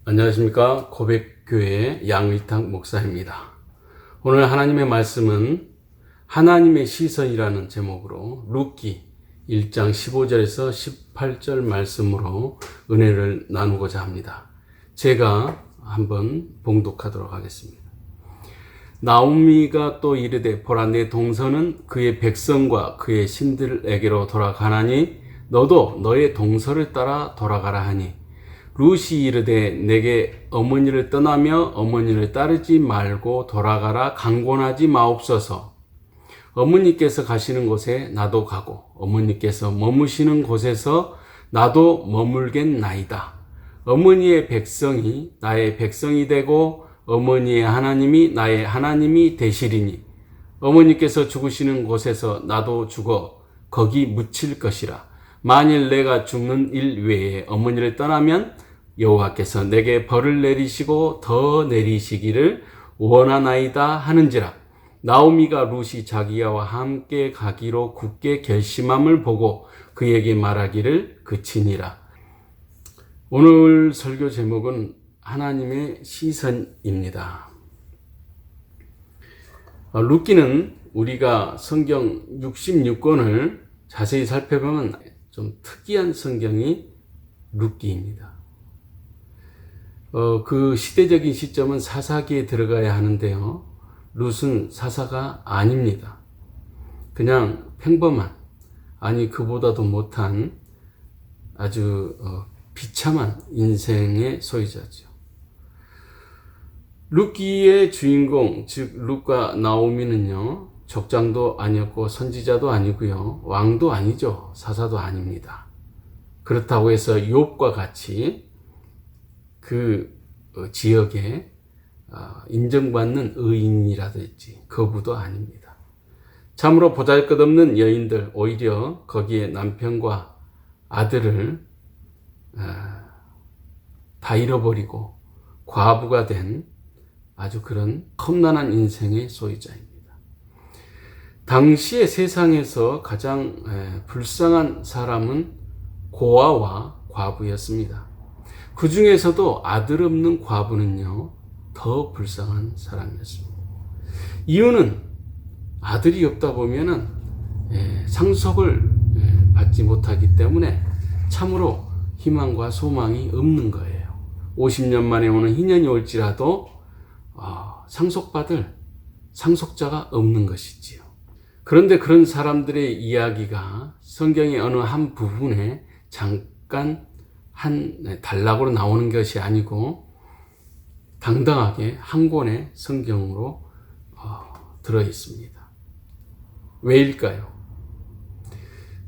안녕하십니까. 고백교회 양의탁 목사입니다. 오늘 하나님의 말씀은 하나님의 시선이라는 제목으로 룻기 1장 15절에서 18절 말씀으로 은혜를 나누고자 합니다. 제가 한번 봉독하도록 하겠습니다. 나오미가 또 이르되 보라, 내 동서는 그의 백성과 그의 신들에게로 돌아가나니 너도 너의 동서를 따라 돌아가라 하니, 룻이 이르되 내게 어머니를 떠나며 어머니를 따르지 말고 돌아가라 강권하지 마옵소서. 어머니께서 가시는 곳에 나도 가고 어머니께서 머무시는 곳에서 나도 머물겠나이다. 어머니의 백성이 나의 백성이 되고 어머니의 하나님이 나의 하나님이 되시리니, 어머니께서 죽으시는 곳에서 나도 죽어 거기 묻힐 것이라. 만일 내가 죽는 일 외에 어머니를 떠나면 여호와께서 내게 벌을 내리시고 더 내리시기를 원하나이다 하는지라. 나오미가 룻이 자기와 함께 가기로 굳게 결심함을 보고 그에게 말하기를 그치니라. 오늘 설교 제목은 하나님의 시선입니다. 룻기는 우리가 성경 66권을 자세히 살펴보면 좀 특이한 성경이 룻기입니다. 그 시대적인 시점은 사사기에 들어가야 하는데요. 룻은 사사가 아닙니다. 그냥 평범한, 아니 그보다도 못한 아주 비참한 인생의 소유자죠. 룻기의 주인공, 즉 룻과 나오미는요, 족장도 아니었고 선지자도 아니고요, 왕도 아니죠. 사사도 아닙니다. 그렇다고 해서 욥과 같이 그 지역에 인정받는 의인이라든지 거부도 아닙니다. 참으로 보잘것없는 여인들, 오히려 거기에 남편과 아들을 다 잃어버리고 과부가 된 아주 그런 험난한 인생의 소유자입니다. 당시의 세상에서 가장 불쌍한 사람은 고아와 과부였습니다. 그 중에서도 아들 없는 과부는요, 더 불쌍한 사람이었습니다. 이유는 아들이 없다 보면은 상속을 받지 못하기 때문에 참으로 희망과 소망이 없는 거예요. 50년 만에 오는 희년이 올지라도 상속받을 상속자가 없는 것이지요. 그런데 그런 사람들의 이야기가 성경의 어느 한 부분에 잠깐 한 단락으로 나오는 것이 아니고 당당하게 한 권의 성경으로 들어 있습니다. 왜일까요?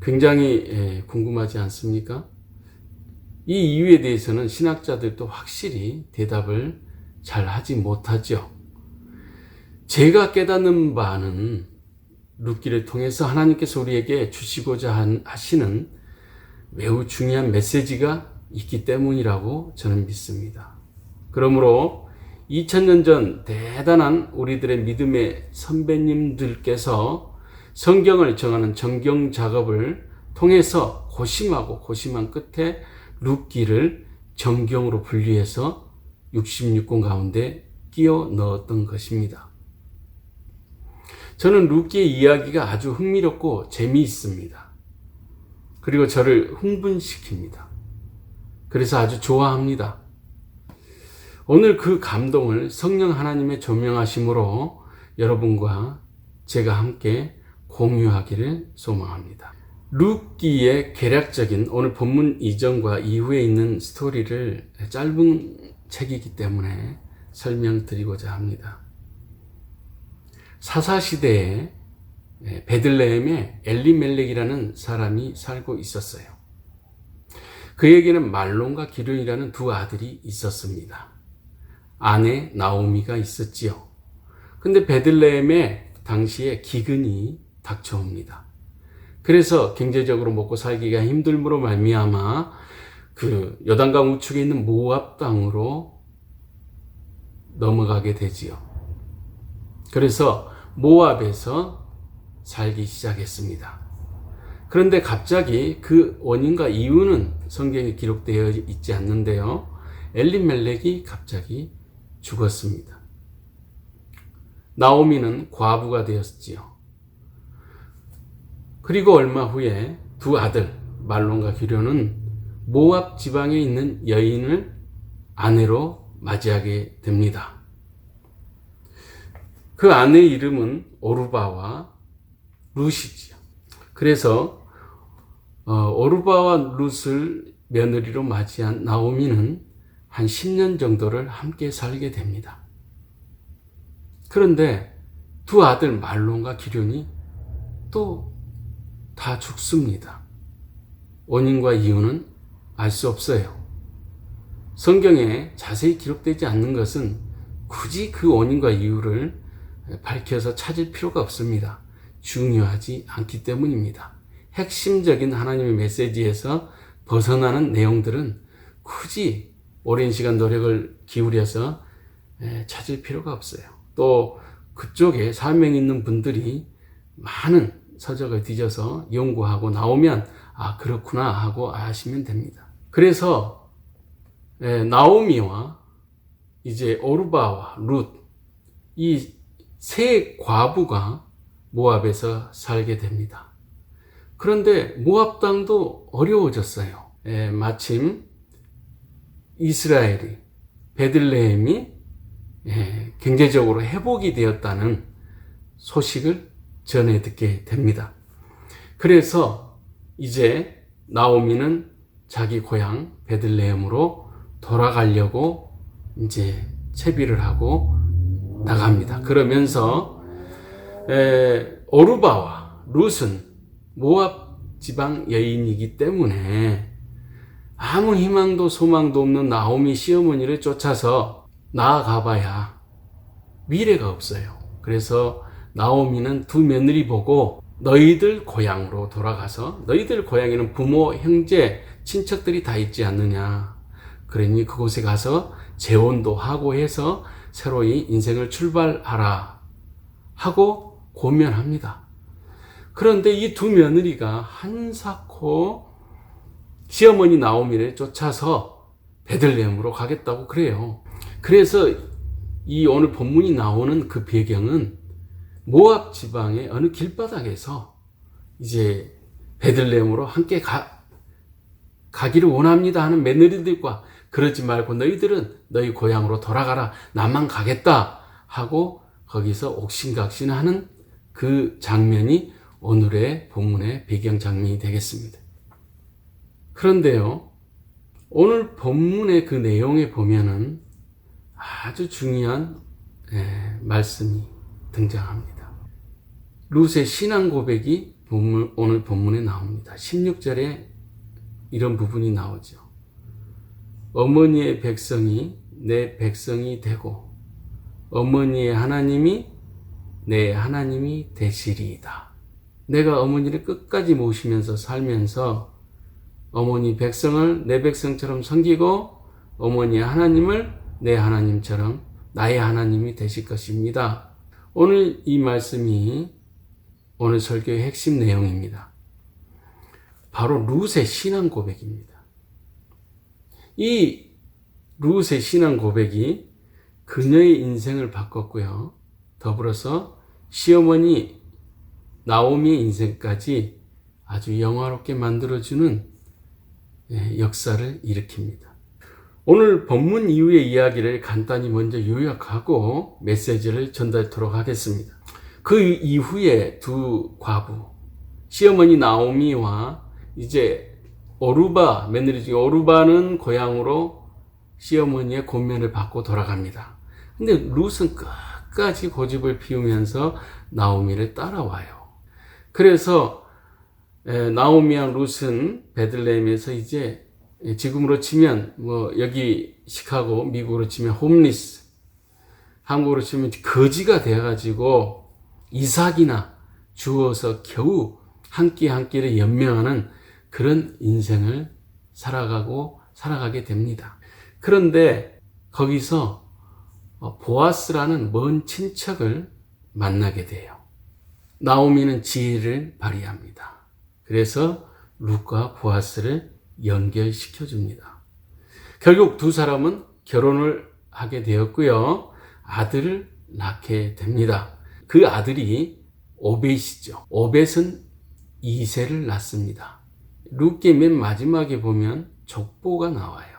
굉장히 궁금하지 않습니까? 이 이유에 대해서는 신학자들도 확실히 대답을 잘 하지 못하죠. 제가 깨닫는 바는 룻기를 통해서 하나님께서 우리에게 주시고자 하시는 매우 중요한 메시지가 있기 때문이라고 저는 믿습니다. 그러므로 2000년 전 대단한 우리들의 믿음의 선배님들께서 성경을 정하는 정경 작업을 통해서 고심하고 고심한 끝에 룻기를 정경으로 분류해서 66권 가운데 끼워 넣었던 것입니다. 저는 룻기의 이야기가 아주 흥미롭고 재미있습니다. 그리고 저를 흥분시킵니다. 그래서 아주 좋아합니다. 오늘 그 감동을 성령 하나님의 조명하심으로 여러분과 제가 함께 공유하기를 소망합니다. 룻기의 개략적인 오늘 본문 이전과 이후에 있는 스토리를 짧은 책이기 때문에 설명드리고자 합니다. 사사시대에 베들레헴에 엘리멜렉이라는 사람이 살고 있었어요. 그에게는 말론과 기륜이라는 두 아들이 있었습니다. 아내 나오미가 있었지요. 근데 베들레헴에 당시에 기근이 닥쳐옵니다. 그래서 경제적으로 먹고 살기가 힘들므로 말미암아 그 요단강 우측에 있는 모압 땅으로 넘어가게 되지요. 그래서 모압에서 살기 시작했습니다. 그런데 갑자기 그 원인과 이유는 성경에 기록되어 있지 않는데요. 엘리멜렉이 갑자기 죽었습니다. 나오미는 과부가 되었지요. 그리고 얼마 후에 두 아들 말론과 기런은 모압 지방에 있는 여인을 아내로 맞이하게 됩니다. 그 아내의 이름은 오르바와 룻이지요. 그래서 오르바와 룻을 며느리로 맞이한 나오미는 한 10년 정도를 함께 살게 됩니다. 그런데 두 아들 말론과 기런이 또 다 죽습니다. 원인과 이유는 알 수 없어요. 성경에 자세히 기록되지 않는 것은 굳이 그 원인과 이유를 밝혀서 찾을 필요가 없습니다. 중요하지 않기 때문입니다. 핵심적인 하나님의 메시지에서 벗어나는 내용들은 굳이 오랜 시간 노력을 기울여서 찾을 필요가 없어요. 또 그쪽에 사명 있는 분들이 많은 서적을 뒤져서 연구하고 나오면 그렇구나 하고 아시면 됩니다. 그래서 나오미와 이제 오르바와 룻 이 세 과부가 모압에서 살게 됩니다. 그런데 모압 땅도 어려워졌어요. 마침 이스라엘이 베들레헴이 경제적으로 회복이 되었다는 소식을 전해 듣게 됩니다. 그래서 이제 나오미는 자기 고향 베들레헴으로 돌아가려고 이제 채비를 하고 나갑니다. 그러면서 오르바와 룻은 모압 지방 여인이기 때문에 아무 희망도 소망도 없는 나오미 시어머니를 쫓아서 나아가봐야 미래가 없어요. 그래서 나오미는 두 며느리 보고 너희들 고향으로 돌아가서 너희들 고향에는 부모, 형제, 친척들이 다 있지 않느냐. 그러니 그곳에 가서 재혼도 하고 해서 새로이 인생을 출발하라 하고 고면합니다. 그런데 이 두 며느리가 한사코 시어머니 나오미를 쫓아서 베들레헴으로 가겠다고 그래요. 그래서 이 오늘 본문이 나오는 그 배경은 모압 지방의 어느 길바닥에서 이제 베들레헴으로 함께 가기를 원합니다 하는 며느리들과 그러지 말고 너희들은 너희 고향으로 돌아가라. 나만 가겠다 하고 거기서 옥신각신하는 그 장면이 오늘의 본문의 배경 장면이 되겠습니다. 그런데요, 오늘 본문의 그 내용에 보면은 아주 중요한 말씀이 등장합니다. 룻의 신앙 고백이 오늘 본문에 나옵니다. 16절에 이런 부분이 나오죠. 어머니의 백성이 내 백성이 되고 어머니의 하나님이 내 하나님이 되시리이다. 내가 어머니를 끝까지 모시면서 살면서 어머니 백성을 내 백성처럼 섬기고 어머니의 하나님을 내 하나님처럼 나의 하나님이 되실 것입니다. 오늘 이 말씀이 오늘 설교의 핵심 내용입니다. 바로 룻의 신앙 고백입니다. 이 룻의 신앙 고백이 그녀의 인생을 바꿨고요. 더불어서 시어머니 나오미의 인생까지 아주 영화롭게 만들어주는 역사를 일으킵니다. 오늘 본문 이후의 이야기를 간단히 먼저 요약하고 메시지를 전달토록 하겠습니다. 그 이후에 두 과부, 시어머니 나오미와 이제 오르바, 며느리 중에 오르바는 고향으로 시어머니의 권면을 받고 돌아갑니다. 근데 룻은 끝까지 고집을 피우면서 나오미를 따라와요. 그래서 나오미와 룻은 베들레헴에서 이제 지금으로 치면 여기 시카고, 미국으로 치면 홈리스, 한국으로 치면 거지가 되어가지고 이삭이나 주워서 겨우 한 끼 한 끼를 연명하는 그런 인생을 살아가게 됩니다. 그런데 거기서 보아스라는 먼 친척을 만나게 돼요. 나오미는 지혜를 발휘합니다. 그래서 룻과 보아스를 연결시켜 줍니다. 결국 두 사람은 결혼을 하게 되었고요. 아들을 낳게 됩니다. 그 아들이 오벳이죠. 오벳은 이새를 낳습니다. 룻기 맨 마지막에 보면 족보가 나와요.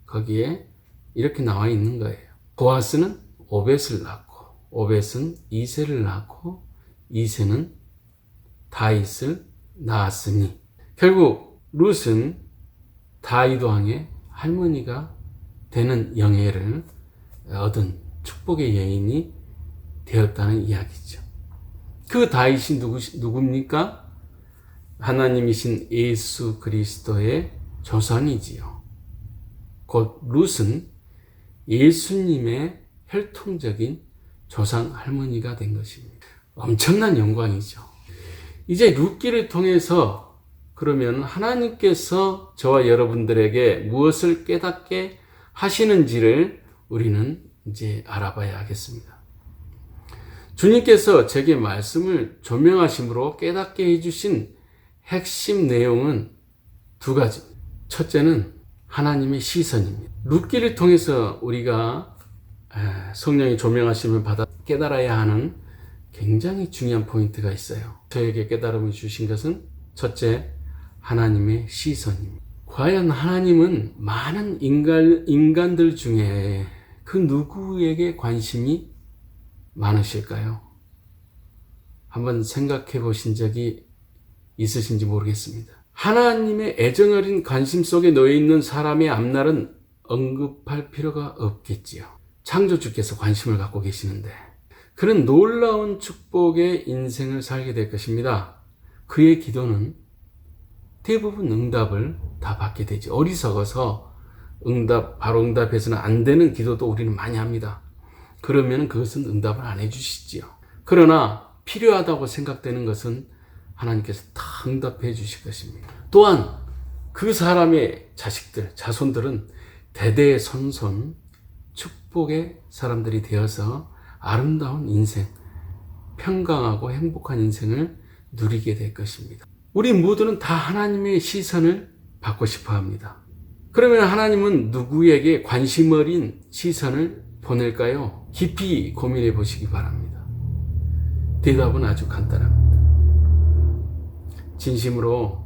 거기에 이렇게 나와 있는 거예요. 보아스는 오벳을 낳고, 오벳은 이새를 낳고, 이새는 다윗을 낳았으니, 결국 룻은 다윗 왕의 할머니가 되는 영예를 얻은 축복의 여인이 되었다는 이야기죠. 그 다윗이 누굽니까? 하나님이신 예수 그리스도의 조상이지요. 곧 룻은 예수님의 혈통적인 조상 할머니가 된 것입니다. 엄청난 영광이죠. 이제 룻기를 통해서 그러면 하나님께서 저와 여러분들에게 무엇을 깨닫게 하시는지를 우리는 이제 알아봐야 하겠습니다. 주님께서 제게 말씀을 조명하심으로 깨닫게 해주신 핵심 내용은 두 가지. 첫째는 하나님의 시선입니다. 룻기를 통해서 우리가 성령의 조명하심을 받아 깨달아야 하는 굉장히 중요한 포인트가 있어요. 저에게 깨달음을 주신 것은 첫째, 하나님의 시선입니다. 과연 하나님은 많은 인간들 중에 그 누구에게 관심이 많으실까요? 한번 생각해 보신 적이 있으신지 모르겠습니다. 하나님의 애정어린 관심 속에 놓여 있는 사람의 앞날은 언급할 필요가 없겠지요. 창조주께서 관심을 갖고 계시는데 그는 놀라운 축복의 인생을 살게 될 것입니다. 그의 기도는 대부분 응답을 다 받게 되지. 어리석어서 바로 응답해서는 안 되는 기도도 우리는 많이 합니다. 그러면 그것은 응답을 안 해주시지요. 그러나 필요하다고 생각되는 것은 하나님께서 다 응답해 주실 것입니다. 또한 그 사람의 자식들, 자손들은 대대손손 축복의 사람들이 되어서 아름다운 인생, 평강하고 행복한 인생을 누리게 될 것입니다. 우리 모두는 다 하나님의 시선을 받고 싶어 합니다. 그러면 하나님은 누구에게 관심 어린 시선을 보낼까요? 깊이 고민해 보시기 바랍니다. 대답은 아주 간단합니다. 진심으로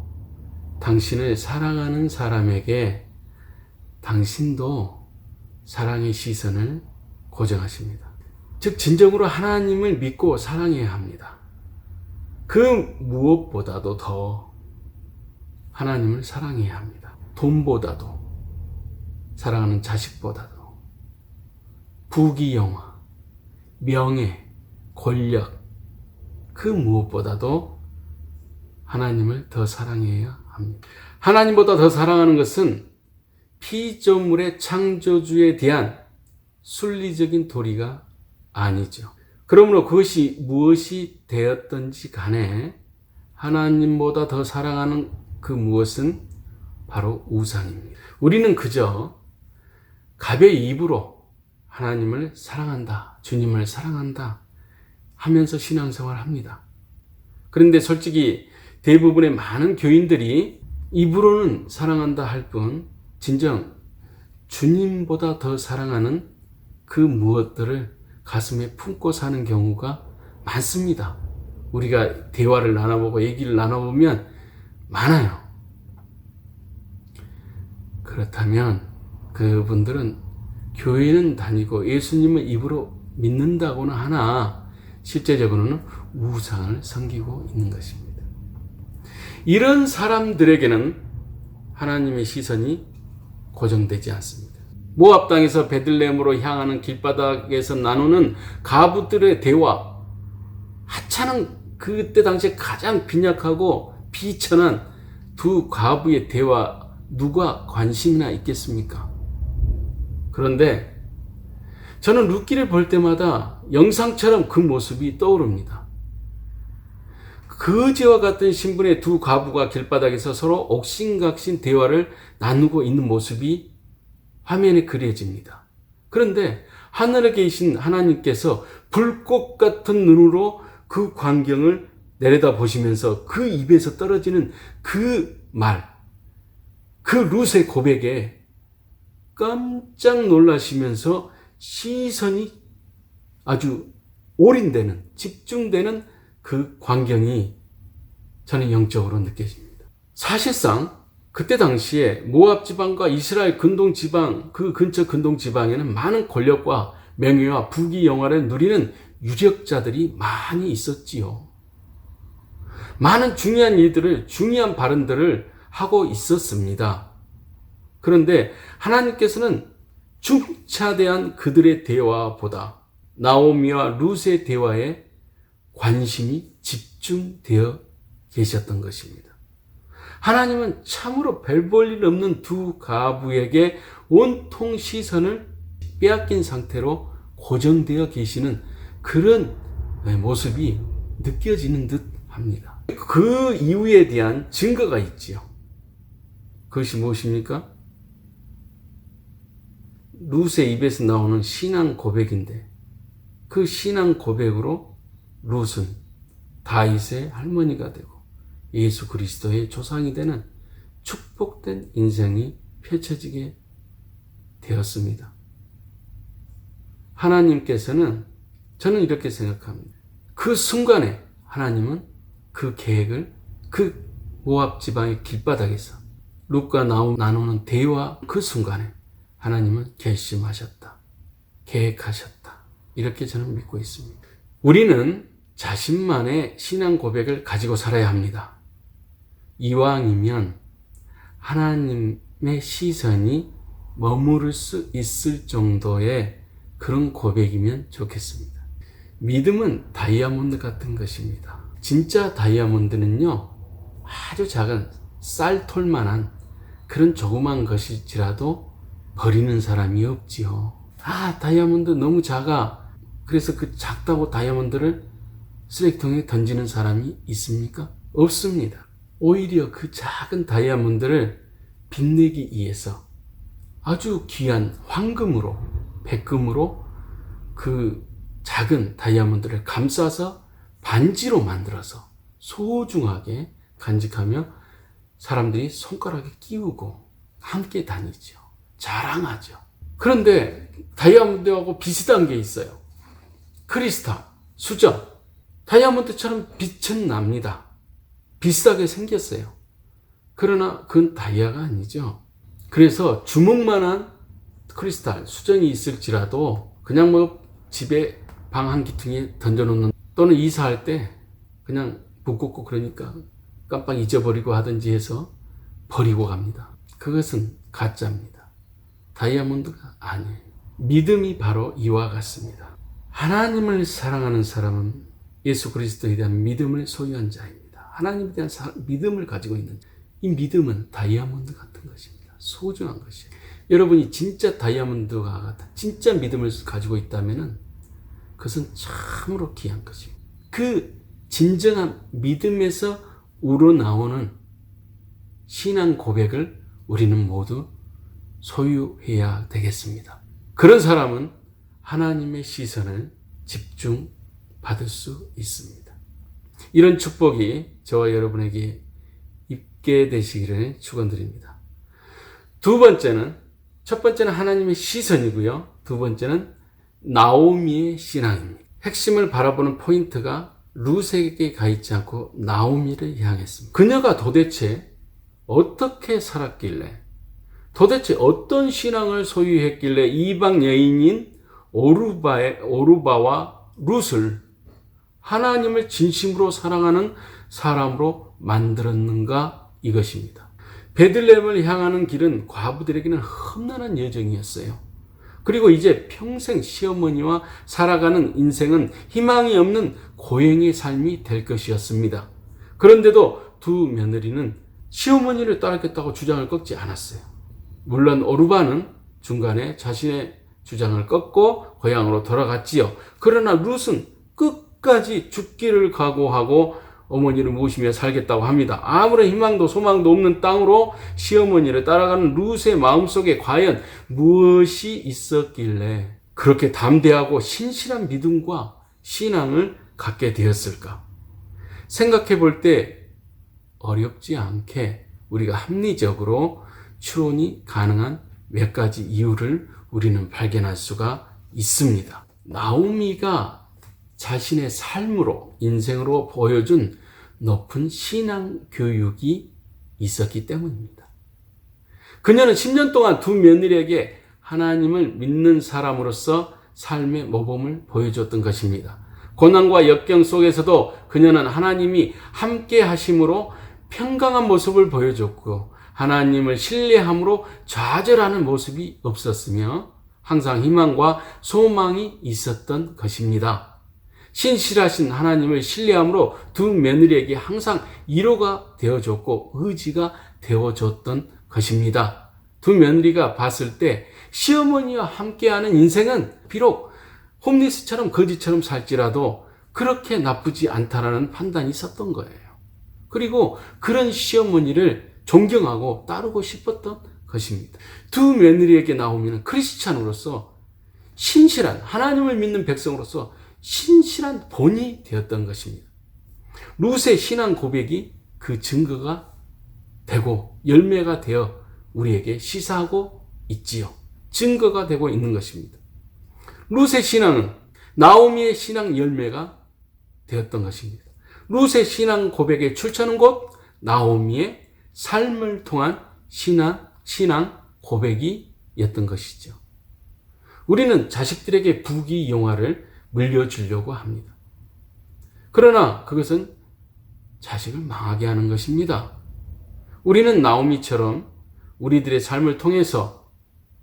당신을 사랑하는 사람에게 당신도 사랑의 시선을 고정하십니다. 즉 진정으로 하나님을 믿고 사랑해야 합니다. 그 무엇보다도 더 하나님을 사랑해야 합니다. 돈보다도, 사랑하는 자식보다도, 부귀영화, 명예, 권력, 그 무엇보다도 하나님을 더 사랑해야 합니다. 하나님보다 더 사랑하는 것은 피조물의 창조주에 대한 순리적인 도리가 아니죠. 그러므로 그것이 무엇이 되었든지 간에 하나님보다 더 사랑하는 그 무엇은 바로 우상입니다. 우리는 그저 가벼이 입으로 하나님을 사랑한다, 주님을 사랑한다 하면서 신앙생활을 합니다. 그런데 솔직히 대부분의 많은 교인들이 입으로는 사랑한다 할 뿐 진정 주님보다 더 사랑하는 그 무엇들을 가슴에 품고 사는 경우가 많습니다. 우리가 대화를 나눠보고 얘기를 나눠보면 많아요. 그렇다면 그분들은 교회는 다니고 예수님을 입으로 믿는다고는 하나 실제적으로는 우상을 섬기고 있는 것입니다. 이런 사람들에게는 하나님의 시선이 고정되지 않습니다. 모압 땅에서 베들레헴으로 향하는 길바닥에서 나누는 가부들의 대화, 하찮은 그때 당시에 가장 빈약하고 비천한 두 과부의 대화, 누가 관심이나 있겠습니까? 그런데 저는 룻기를 볼 때마다 영상처럼 그 모습이 떠오릅니다. 거지와 같은 신분의 두 과부가 길바닥에서 서로 옥신각신 대화를 나누고 있는 모습이 화면에 그려집니다. 그런데 하늘에 계신 하나님께서 불꽃 같은 눈으로 그 광경을 내려다 보시면서 그 입에서 떨어지는 그 말, 그 룻의 고백에 깜짝 놀라시면서 시선이 아주 올인되는, 집중되는 그 광경이 저는 영적으로 느껴집니다. 사실상 그때 당시에 모압 지방과 이스라엘 근동 지방, 그 근처 근동 지방에는 많은 권력과 명예와 부귀 영화를 누리는 유력자들이 많이 있었지요. 많은 중요한 일들을, 중요한 발언들을 하고 있었습니다. 그런데 하나님께서는 중차대한 그들의 대화보다 나오미와 룻의 대화에 관심이 집중되어 계셨던 것입니다. 하나님은 참으로 별 볼 일 없는 두 가부에게 온통 시선을 빼앗긴 상태로 고정되어 계시는 그런 모습이 느껴지는 듯 합니다. 그 이유에 대한 증거가 있지요. 그것이 무엇입니까? 룻의 입에서 나오는 신앙 고백인데, 그 신앙 고백으로 룻은 다윗의 할머니가 되고 예수 그리스도의 조상이 되는 축복된 인생이 펼쳐지게 되었습니다. 하나님께서는, 저는 이렇게 생각합니다. 그 순간에 하나님은 그 계획을 그 모압 지방의 길바닥에서 룻과 나누는 대화 그 순간에 하나님은 결심하셨다. 계획하셨다. 이렇게 저는 믿고 있습니다. 우리는 자신만의 신앙 고백을 가지고 살아야 합니다. 이왕이면 하나님의 시선이 머무를 수 있을 정도의 그런 고백이면 좋겠습니다. 믿음은 다이아몬드 같은 것입니다. 진짜 다이아몬드는요, 아주 작은 쌀톨만한 그런 조그만 것이지라도 버리는 사람이 없지요. 다이아몬드 너무 작아. 그래서 그 작다고 다이아몬드를 쓰레기통에 던지는 사람이 있습니까? 없습니다. 오히려 그 작은 다이아몬드를 빛내기 위해서 아주 귀한 황금으로, 백금으로 그 작은 다이아몬드를 감싸서 반지로 만들어서 소중하게 간직하며 사람들이 손가락에 끼우고 함께 다니죠. 자랑하죠. 그런데 다이아몬드하고 비슷한 게 있어요. 크리스탈, 수정. 다이아몬드처럼 빛은 납니다. 비슷하게 생겼어요. 그러나 그건 다이아가 아니죠. 그래서 주먹만한 크리스탈, 수정이 있을지라도 그냥 집에 방 한 기퉁에 던져놓는, 또는 이사할 때 그냥 묶고 그러니까 깜빡 잊어버리고 하든지 해서 버리고 갑니다. 그것은 가짜입니다. 다이아몬드가 아니에요. 믿음이 바로 이와 같습니다. 하나님을 사랑하는 사람은 예수 그리스도에 대한 믿음을 소유한 자입니다. 하나님에 대한 믿음을 가지고 있는 이 믿음은 다이아몬드 같은 것입니다. 소중한 것이에요. 여러분이 진짜 다이아몬드와 같은 진짜 믿음을 가지고 있다면 그것은 참으로 귀한 것입니다. 그 진정한 믿음에서 우러나오는 신앙 고백을 우리는 모두 소유해야 되겠습니다. 그런 사람은 하나님의 시선을 집중받을 수 있습니다. 이런 축복이 저와 여러분에게 있게 되시기를 축원드립니다. 첫 번째는 하나님의 시선이고요. 두 번째는 나오미의 신앙입니다. 핵심을 바라보는 포인트가 룻에게 가 있지 않고 나오미를 향했습니다. 그녀가 도대체 어떻게 살았길래, 도대체 어떤 신앙을 소유했길래 이방 여인인 오르바와 룻을 하나님을 진심으로 사랑하는 사람으로 만들었는가, 이것입니다. 베들레헴을 향하는 길은 과부들에게는 험난한 여정이었어요. 그리고 이제 평생 시어머니와 살아가는 인생은 희망이 없는 고행의 삶이 될 것이었습니다. 그런데도 두 며느리는 시어머니를 따르겠다고 주장을 꺾지 않았어요. 물론 오르바는 중간에 자신의 주장을 꺾고 고향으로 돌아갔지요. 그러나 룻은 끝까지 죽기를 각오하고 어머니를 모시며 살겠다고 합니다. 아무런 희망도 소망도 없는 땅으로 시어머니를 따라가는 룻의 마음속에 과연 무엇이 있었길래 그렇게 담대하고 신실한 믿음과 신앙을 갖게 되었을까? 생각해 볼 때 어렵지 않게 우리가 합리적으로 추론이 가능한 몇 가지 이유를 우리는 발견할 수가 있습니다. 나오미가 자신의 삶으로, 인생으로 보여준 높은 신앙 교육이 있었기 때문입니다. 그녀는 10년 동안 두 며느리에게 하나님을 믿는 사람으로서 삶의 모범을 보여줬던 것입니다. 고난과 역경 속에서도 그녀는 하나님이 함께 하심으로 평강한 모습을 보여줬고, 하나님을 신뢰함으로 좌절하는 모습이 없었으며 항상 희망과 소망이 있었던 것입니다. 신실하신 하나님을 신뢰함으로 두 며느리에게 항상 위로가 되어줬고 의지가 되어줬던 것입니다. 두 며느리가 봤을 때 시어머니와 함께하는 인생은 비록 홈리스처럼 거지처럼 살지라도 그렇게 나쁘지 않다라는 판단이 있었던 거예요. 그리고 그런 시어머니를 존경하고 따르고 싶었던 것입니다. 두 며느리에게 나오면 크리스찬으로서 신실한, 하나님을 믿는 백성으로서 신실한 본이 되었던 것입니다. 룻의 신앙 고백이 그 증거가 되고 열매가 되어 우리에게 시사하고 있지요. 증거가 되고 있는 것입니다. 룻의 신앙은 나오미의 신앙 열매가 되었던 것입니다. 룻의 신앙 고백의 출처는 곧 나오미의 삶을 통한 신앙 고백이었던 것이죠. 우리는 자식들에게 부귀영화를 물려주려고 합니다. 그러나 그것은 자식을 망하게 하는 것입니다. 우리는 나오미처럼 우리들의 삶을 통해서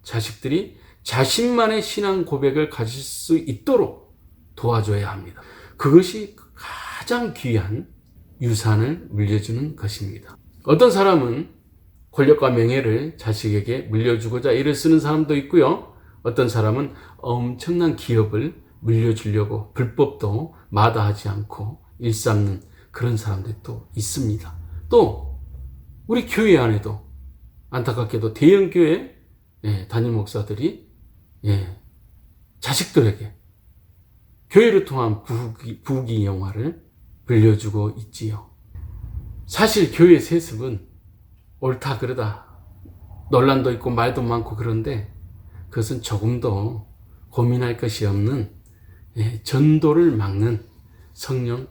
자식들이 자신만의 신앙 고백을 가질 수 있도록 도와줘야 합니다. 그것이 가장 귀한 유산을 물려주는 것입니다. 어떤 사람은 권력과 명예를 자식에게 물려주고자 애를 쓰는 사람도 있고요. 어떤 사람은 엄청난 기업을 물려주려고 불법도 마다하지 않고 일삼는 그런 사람들도 있습니다. 또 우리 교회 안에도 안타깝게도 대형 교회 담임 목사들이 자식들에게 교회를 통한 부귀영화를 물려주고 있지요. 사실 교회 세습은 옳다 그러다 논란도 있고 말도 많고 그런데 그것은 조금도 고민할 것이 없는 전도를 막는 성령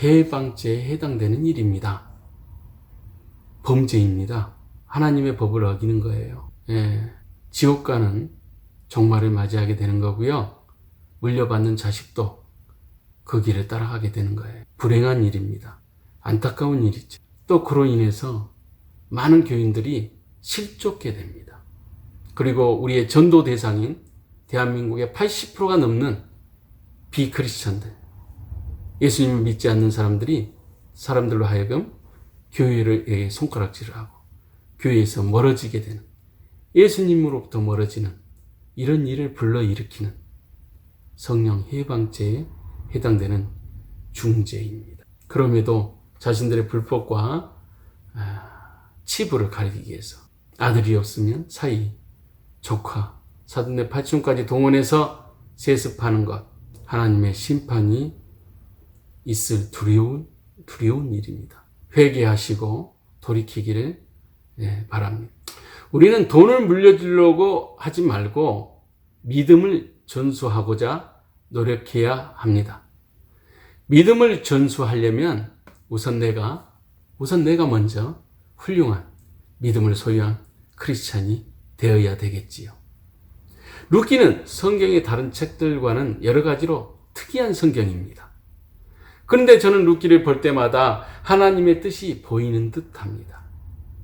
해방죄에 해당되는 일입니다. 범죄입니다. 하나님의 법을 어기는 거예요. 지옥 가는 종말을 맞이하게 되는 거고요. 물려받는 자식도 그 길을 따라가게 되는 거예요. 불행한 일입니다. 안타까운 일이죠. 또 그로 인해서 많은 교인들이 실족게 됩니다. 그리고 우리의 전도 대상인 대한민국의 80%가 넘는 비크리스천들, 예수님을 믿지 않는 사람들로 하여금 교회를 손가락질을 하고 교회에서 멀어지게 되는, 예수님으로부터 멀어지는 이런 일을 불러일으키는 성령 해방죄에 해당되는 중죄입니다. 그럼에도 자신들의 불법과 치부를 가리기 위해서 아들이 없으면 사위, 조카, 사돈네 팔촌까지 동원해서 세습하는 것, 하나님의 심판이 있을 두려운 일입니다. 회개하시고 돌이키기를 바랍니다. 우리는 돈을 물려주려고 하지 말고 믿음을 전수하고자 노력해야 합니다. 믿음을 전수하려면 우선 내가 먼저 훌륭한 믿음을 소유한 크리스찬이 되어야 되겠지요. 룻기는 성경의 다른 책들과는 여러 가지로 특이한 성경입니다. 그런데 저는 룻기를 볼 때마다 하나님의 뜻이 보이는 듯합니다.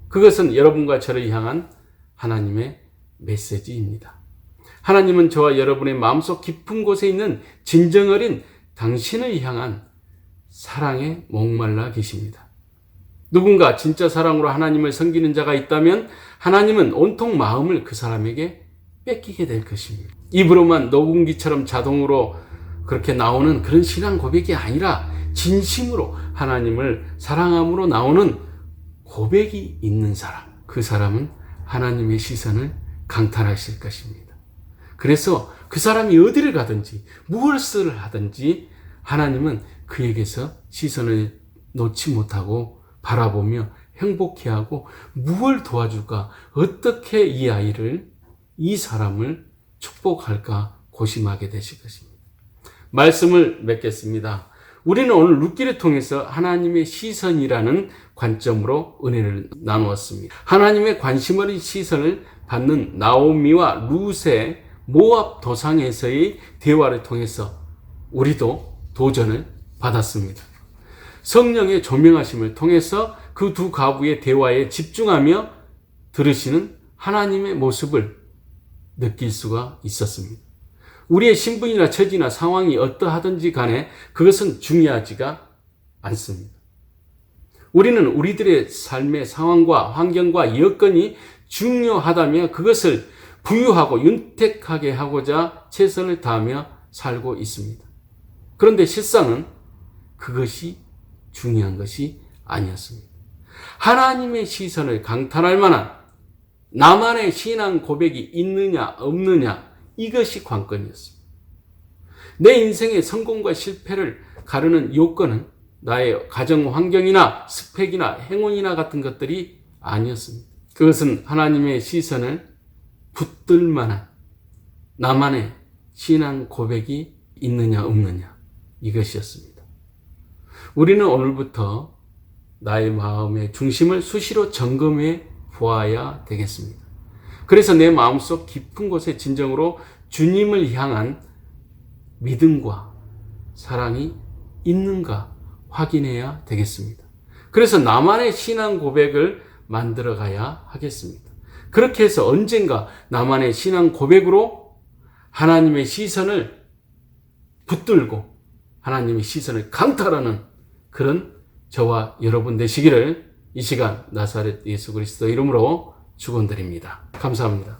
그것은 여러분과 저를 향한 하나님의 메시지입니다. 하나님은 저와 여러분의 마음속 깊은 곳에 있는 진정 어린 당신을 향한 사랑에 목말라 계십니다. 누군가 진짜 사랑으로 하나님을 섬기는 자가 있다면 하나님은 온통 마음을 그 사람에게 뺏기게 될 것입니다. 입으로만 녹음기처럼 자동으로 그렇게 나오는 그런 신앙 고백이 아니라 진심으로 하나님을 사랑함으로 나오는 고백이 있는 사람, 그 사람은 하나님의 시선을 강탈하실 것입니다. 그래서 그 사람이 어디를 가든지 무엇을 하든지 하나님은 그에게서 시선을 놓지 못하고 바라보며 행복해하고 무엇을 도와줄까, 어떻게 이 아이를 이 사람을 축복할까 고심하게 되실 것입니다. 말씀을 맺겠습니다. 우리는 오늘 룻기를 통해서 하나님의 시선이라는 관점으로 은혜를 나누었습니다. 하나님의 관심 어린 시선을 받는 나오미와 룻의 모압 도상에서의 대화를 통해서 우리도 도전을 받았습니다. 성령의 조명하심을 통해서 그 두 가부의 대화에 집중하며 들으시는 하나님의 모습을 느낄 수가 있었습니다. 우리의 신분이나 처지나 상황이 어떠하든지 간에 그것은 중요하지가 않습니다. 우리는 우리들의 삶의 상황과 환경과 여건이 중요하다며 그것을 부유하고 윤택하게 하고자 최선을 다하며 살고 있습니다. 그런데 실상은 그것이 중요한 것이 아니었습니다. 하나님의 시선을 강탈할 만한 나만의 신앙 고백이 있느냐 없느냐 이것이 관건이었습니다. 내 인생의 성공과 실패를 가르는 요건은 나의 가정 환경이나 스펙이나 행운이나 같은 것들이 아니었습니다. 그것은 하나님의 시선을 붙들 만한 나만의 신앙 고백이 있느냐 없느냐 이것이었습니다. 우리는 오늘부터 나의 마음의 중심을 수시로 점검해 보아야 되겠습니다. 그래서 내 마음속 깊은 곳에 진정으로 주님을 향한 믿음과 사랑이 있는가 확인해야 되겠습니다. 그래서 나만의 신앙 고백을 만들어 가야 하겠습니다. 그렇게 해서 언젠가 나만의 신앙 고백으로 하나님의 시선을 붙들고 하나님의 시선을 강탈하는 그런 저와 여러분 되시기를 이 시간 나사렛 예수 그리스도 이름으로 축원드립니다. 감사합니다.